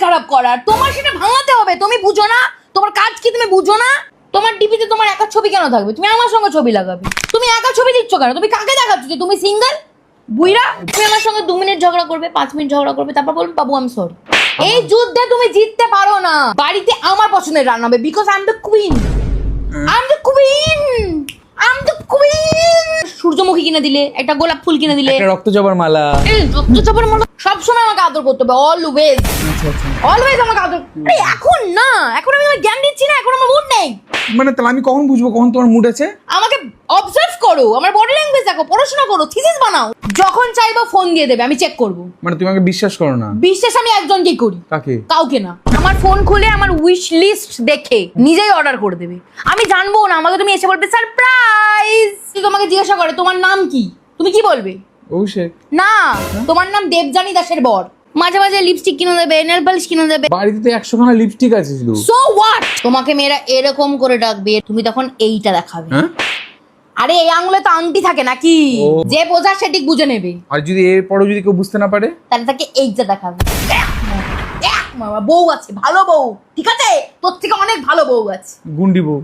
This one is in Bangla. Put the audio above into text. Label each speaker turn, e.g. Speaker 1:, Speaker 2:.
Speaker 1: খারাপ করার, তোমার সেটা ভাঙাতে হবে। তুমি বুঝো না তোমার কাজ কি? তুমি বুঝো না তোমার ডিপিতে তোমার একা ছবি কেন থাকবে? তুমি আমার সঙ্গে ছবি লাগাবে। তুমি একা ছবি দিচ্ছ কেন? তুমি কাকে দেখাচ্ছ যে তুমি সিঙ্গেল? বুইরা, তুমি আমার সঙ্গে 2 মিনিট ঝগড়া করবে, 5 মিনিট ঝগড়া করবে, তারপর বলবে বাবু আমি সরি। এই যুদ্ধে তুমি জিততে পারো না। বাড়িতে আমার পছন্দের রান্না হবে, because I am the queen. I am the queen, I am the queen. সূর্যমুখী কিনে দিলে, একটা গোলাপ ফুল কিনে দিলে,
Speaker 2: একটা রক্তজবার মালা,
Speaker 1: রক্তচাপের মালা, সবসময় আমাকে আদর করতে হবে, অলওয়েজ। অলওয়েজ আমাকে আদর। আরে এখন না, এখন আমি তোমাকে জ্ঞান দিচ্ছি না, এখন আমার মুড নেই।
Speaker 2: মানে তাহলে আমি কখন বুঝবো কখন তোমার মুড আছে?
Speaker 1: আমাকে অবজার্ভ করো, আমার বডি ল্যাঙ্গুয়েজ দেখো, পড়াশোনা করো, থিসিস বানাও। যখন চাইবো ফোন দিয়ে দেবে, আমি চেক করব।
Speaker 2: মানে তুমি আমাকে বিশ্বাস করো না?
Speaker 1: বিশ্বাস আমি একজনকেই করি।
Speaker 2: কাকে?
Speaker 1: কাউকে না। আমার ফোন খুলে আমার উইশ লিস্ট দেখে নিজেই অর্ডার করে দেবে। আমি জানবো না, আমাকে তুমি এসে বলবে সারপ্রাইজ। তোমাকে জিজ্ঞাসা করে তোমার নাম কি, তুমি কি বলবে?
Speaker 2: অভিষেক।
Speaker 1: না, তোমার নাম দেবজানি দাসের বর। মাঝে মাঝে লিপস্টিক কিনে দেবে, নেল পালিশ কিনে দেবে।
Speaker 2: বাড়িতে তো 100 খানা লিপস্টিক আছে শুধু।
Speaker 1: So what? তোমাকে মেয়েরা এরকম করে ডাকবে, তুমি তখন এইটা দেখাবে।
Speaker 2: হ্যাঁ?
Speaker 1: আরে এই আঙুলে তো আংটি থাকে নাকি?
Speaker 2: ও।
Speaker 1: যে বোঝা সে ঠিক বুঝে নেবে।
Speaker 2: আর যদি এরপরও যদি কেউ বুঝতে না পারে?
Speaker 1: তাহলে তাকে এইটা দেখাবে। বাবা বউ আছে, ভালো বউ, ঠিক আছে? তোর থেকে অনেক ভালো বউ আছে।
Speaker 2: গুন্ডি বউ।